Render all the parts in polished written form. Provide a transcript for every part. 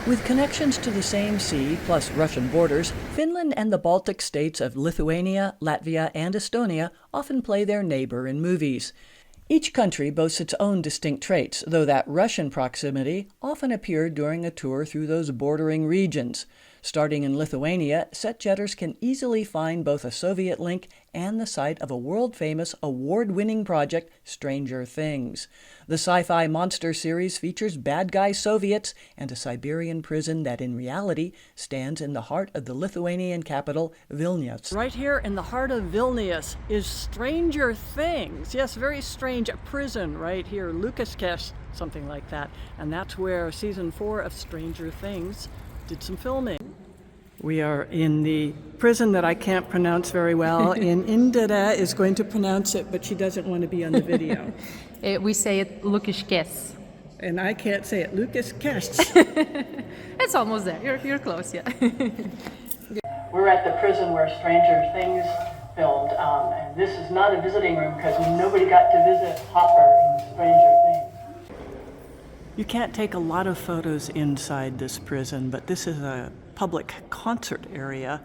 With connections to the same sea plus Russian borders, Finland and the Baltic states of Lithuania, Latvia, and Estonia often play their neighbor in movies. Each country boasts its own distinct traits, though that Russian proximity often appeared during a tour through those bordering regions. Starting in Lithuania, set-jetters can easily find both a Soviet link and the site of a world-famous, award-winning project, Stranger Things. The sci-fi monster series features bad guy Soviets and a Siberian prison that in reality stands in the heart of the Lithuanian capital, Vilnius. Right here in the heart of Vilnius is Stranger Things. Yes, very strange, a prison right here, Lukaskes, something like that. And that's where season 4 of Stranger Things did some filming. We are in the prison that I can't pronounce very well, and Indira is going to pronounce it, but she doesn't want to be on the video. We say it Lukaskes. And I can't say it, Lukaskes. It's almost there. You're close, yeah. We're at the prison where Stranger Things filmed, and this is not a visiting room because nobody got to visit Hopper in Stranger Things. You can't take a lot of photos inside this prison, but this is a public concert area.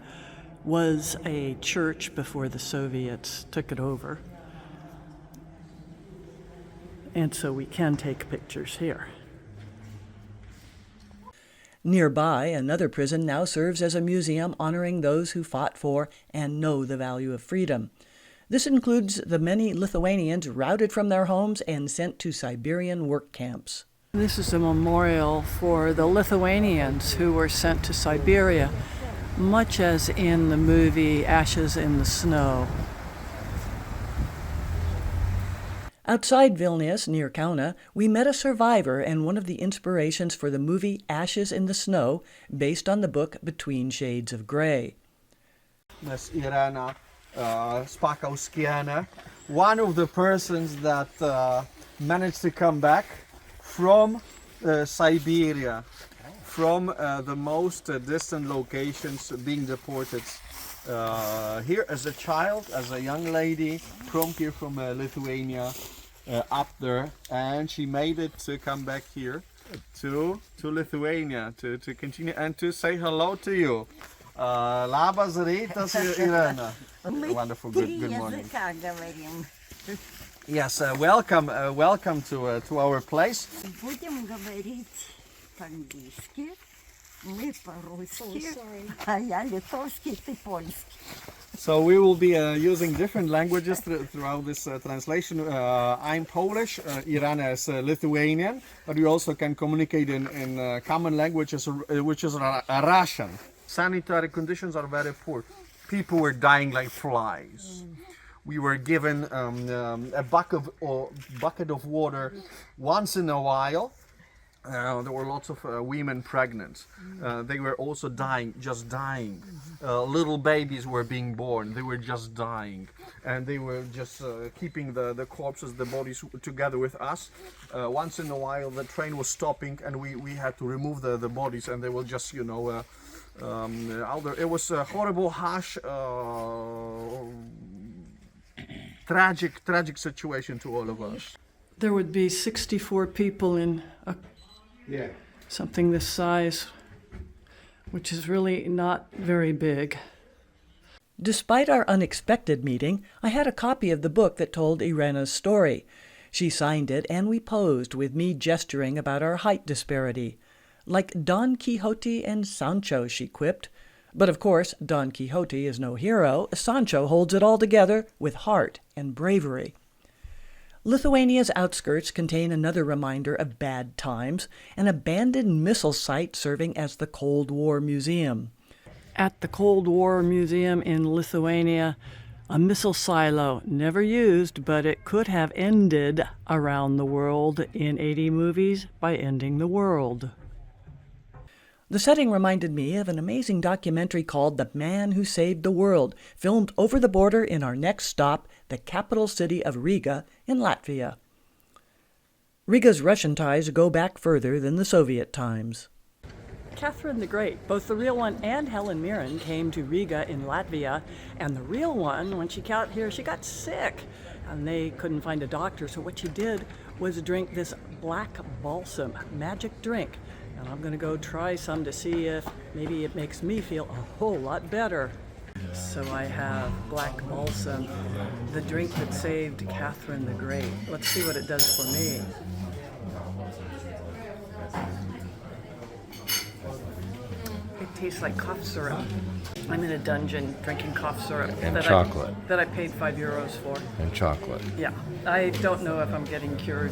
Was a church before the Soviets took it over. And so we can take pictures here. Nearby, another prison now serves as a museum honoring those who fought for and know the value of freedom. This includes the many Lithuanians routed from their homes and sent to Siberian work camps. This is a memorial for the Lithuanians who were sent to Siberia, much as in the movie Ashes in the Snow. Outside Vilnius, near Kauna, we met a survivor and one of the inspirations for the movie Ashes in the Snow, based on the book Between Shades of Grey. Miss Irena Spakauskiene, one of the persons that managed to come back from Siberia, from the most distant locations, being deported here as a child, as a young lady from Lithuania, up there, and she made it to come back here to Lithuania to continue and to say hello to you. Labas rytas, Irena. Wonderful, good morning. Yes, welcome to our place. Будем говорить по-английски, мы по-русски, а я литовский, ты польский. So we will be using different languages throughout this translation. I'm Polish, Irena is Lithuanian, but we also can communicate in common languages, which is Russian. Sanitary conditions are very poor. People were dying like flies. We were given a bucket of water once in a while. There were lots of women pregnant. They were also dying, just dying. Little babies were being born. They were just dying. And they were just keeping the corpses, the bodies together with us. Once in a while the train was stopping and we had to remove the bodies, and they were just, out there. It was a horrible, harsh, tragic situation to all of us. There would be 64 people in something this size, which is really not very big. Despite our unexpected meeting, I had a copy of the book that told Irena's story. She signed it, and we posed, with me gesturing about our height disparity. Like Don Quixote and Sancho, she quipped. But of course, Don Quixote is no hero. Sancho holds it all together with heart and bravery. Lithuania's outskirts contain another reminder of bad times, an abandoned missile site serving as the Cold War Museum. At the Cold War Museum in Lithuania, a missile silo, never used, but it could have ended around the world in 80 movies by ending the world. The setting reminded me of an amazing documentary called The Man Who Saved the World, filmed over the border in our next stop, the capital city of Riga in Latvia. Riga's Russian ties go back further than the Soviet times. Catherine the Great, both the real one and Helen Mirren, came to Riga in Latvia, and the real one, when she got here, she got sick, and they couldn't find a doctor, so what she did was drink this black balsam magic drink. And I'm gonna go try some to see if maybe it makes me feel a whole lot better. So I have black balsam, the drink that saved Catherine the Great. Let's see what it does for me. It tastes like cough syrup. I'm in a dungeon drinking cough syrup. And chocolate. That I paid €5 for. And chocolate. Yeah, I don't know if I'm getting cured.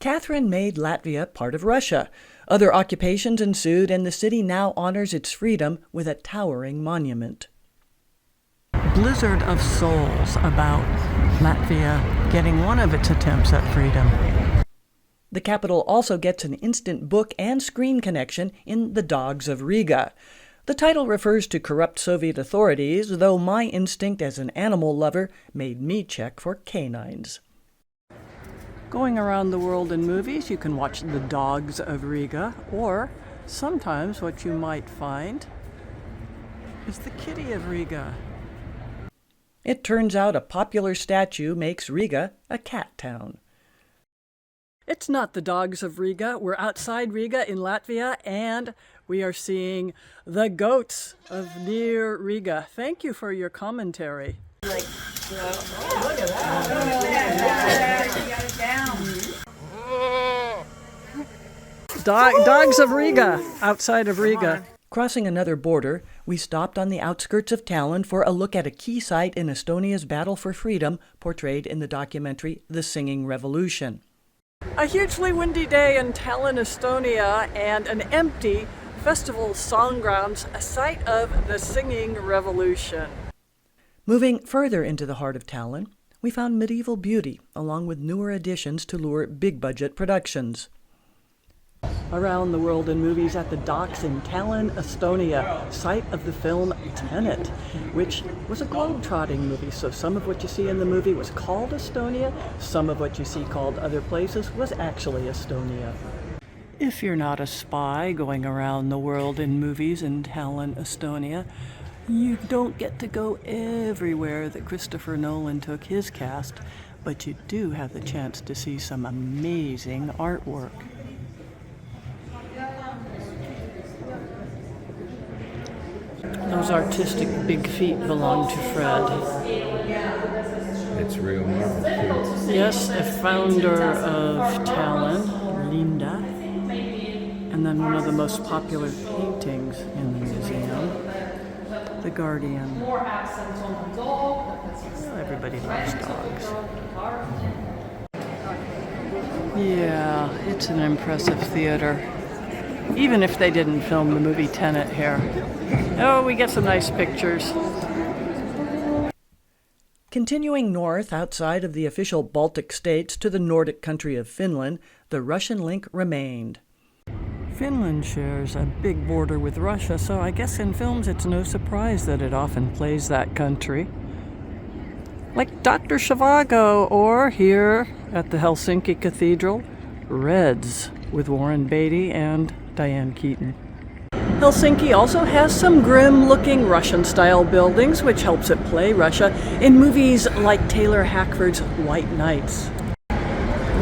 Catherine made Latvia part of Russia. Other occupations ensued, and the city now honors its freedom with a towering monument. Blizzard of souls about Latvia getting one of its attempts at freedom. The capital also gets an instant book and screen connection in The Dogs of Riga. The title refers to corrupt Soviet authorities, though my instinct as an animal lover made me check for canines. Going around the world in movies, you can watch The Dogs of Riga, or sometimes what you might find is the Kitty of Riga. It turns out a popular statue makes Riga a cat town. It's not the Dogs of Riga. We're outside Riga in Latvia, and we are seeing the goats of near Riga. Thank you for your commentary. Dogs of Riga, outside of Riga. Crossing another border, we stopped on the outskirts of Tallinn for a look at a key site in Estonia's battle for freedom, portrayed in the documentary The Singing Revolution. A hugely windy day in Tallinn, Estonia, and an empty festival song grounds, a site of the Singing Revolution. Moving further into the heart of Tallinn, we found medieval beauty, along with newer additions to lure big-budget productions. Around the world in movies at the docks in Tallinn, Estonia, site of the film Tenet, which was a globe-trotting movie, so some of what you see in the movie was called Estonia, some of what you see called other places was actually Estonia. If you're not a spy going around the world in movies in Tallinn, Estonia, you don't get to go everywhere that Christopher Nolan took his cast, but you do have the chance to see some amazing artwork. Those artistic big feet belong to Fred. It's real marble, too. Yes, the founder of Tallinn, Linda, and then one of the most popular paintings in the museum, The Guardian. Well, everybody loves dogs. Yeah, it's an impressive theater. Even if they didn't film the movie Tenet here. Oh, we get some nice pictures. Continuing north outside of the official Baltic states to the Nordic country of Finland, the Russian link remained. Finland shares a big border with Russia, so I guess in films it's no surprise that it often plays that country. Like Dr. Zhivago, or here at the Helsinki Cathedral, Reds with Warren Beatty and Diane Keaton. Helsinki also has some grim-looking Russian-style buildings, which helps it play Russia in movies like Taylor Hackford's White Nights.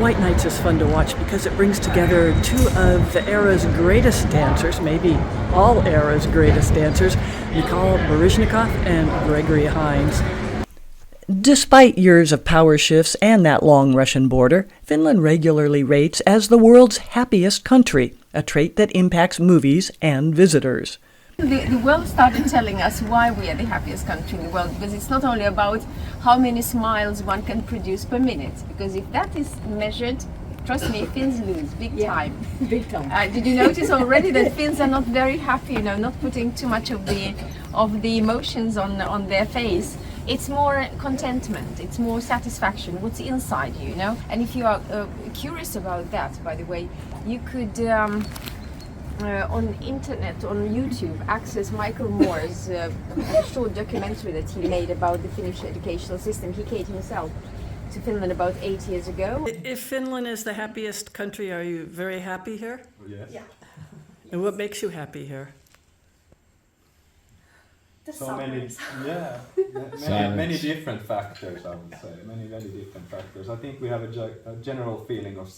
White Nights is fun to watch because it brings together two of the era's greatest dancers, maybe all era's greatest dancers, Mikhail Baryshnikov and Gregory Hines. Despite years of power shifts and that long Russian border, Finland regularly rates as the world's happiest country, a trait that impacts movies and visitors. The world started telling us why we are the happiest country in the world, because it's not only about how many smiles one can produce per minute, because if that is measured, trust me, Finns lose big time. Big time. Did you notice already that Finns are not very happy, not putting too much of the emotions on their face? It's more contentment, it's more satisfaction, what's inside you, And if you are curious about that, by the way, you could on internet, on YouTube, access Michael Moore's short documentary that he made about the Finnish educational system. He came himself to Finland about 8 years ago. If Finland is the happiest country, are you very happy here? Yes. Yeah. And what makes you happy here? So many, yeah, many different factors, I would say. Many very different factors. I think we have a general feeling of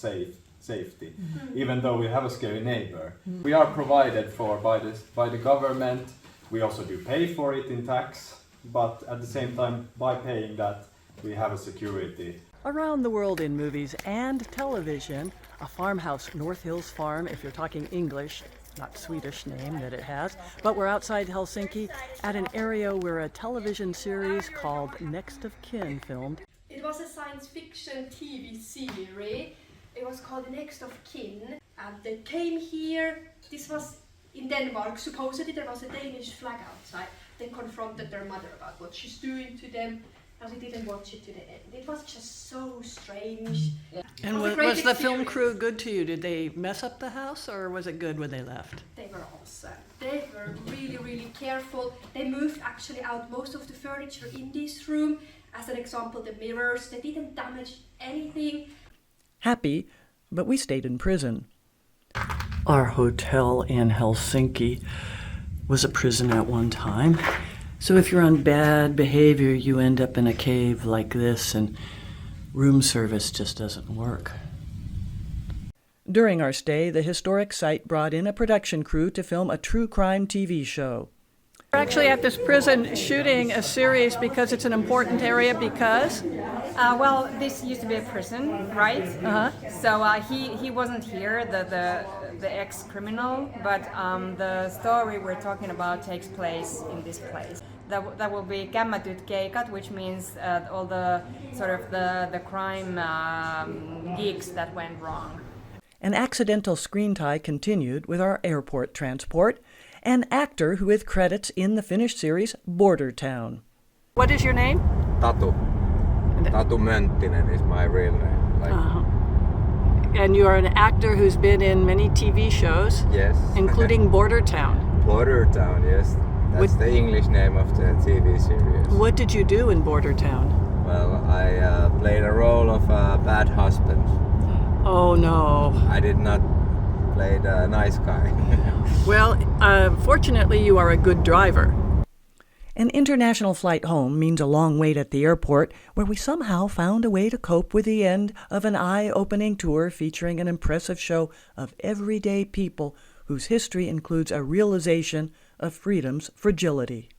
safety, even though we have a scary neighbor. We are provided for by the government. We also do pay for it in tax, but at the same time, by paying that, we have a security. Around the world in movies and television, a farmhouse, North Hills Farm, if you're talking English, not Swedish name that it has, but we're outside Helsinki at an area where a television series called Next of Kin filmed. It was a science fiction TV series. It was called Next of Kin. And they came here. This was in Denmark. Supposedly there was a Danish flag outside. They confronted their mother about what she's doing to them. And we didn't watch it to the end. It was just so strange. And was the film crew good to you? Did they mess up the house, or was it good when they left? They were awesome. They were really, really careful. They moved actually out most of the furniture in this room. As an example, the mirrors. They didn't damage anything. Happy, but we stayed in prison. Our hotel in Helsinki was a prison at one time. So if you're on bad behavior, you end up in a cave like this, and room service just doesn't work. During our stay, the historic site brought in a production crew to film a true crime TV show. We're actually at this prison shooting a series because it's an important area because? Well, this used to be a prison, right? So he wasn't here, the ex-criminal, but the story we're talking about takes place in this place. That will be kämmätyt keikat, which means all the sort of the crime gigs that went wrong. An accidental screen tie continued with our airport transport. An actor who with credits in the Finnish series Border Town. What is your name? Tatu. Tatu Mönttinen is my real name. And you are an actor who's been in many TV shows. Yes. Including Border Town. Border Town, yes. That's the English name of the TV series. What did you do in Border Town? Well, I played a role of a bad husband. Oh no. I did not play the nice guy. Well, fortunately you are a good driver. An international flight home means a long wait at the airport, where we somehow found a way to cope with the end of an eye-opening tour featuring an impressive show of everyday people whose history includes a realization of freedom's fragility.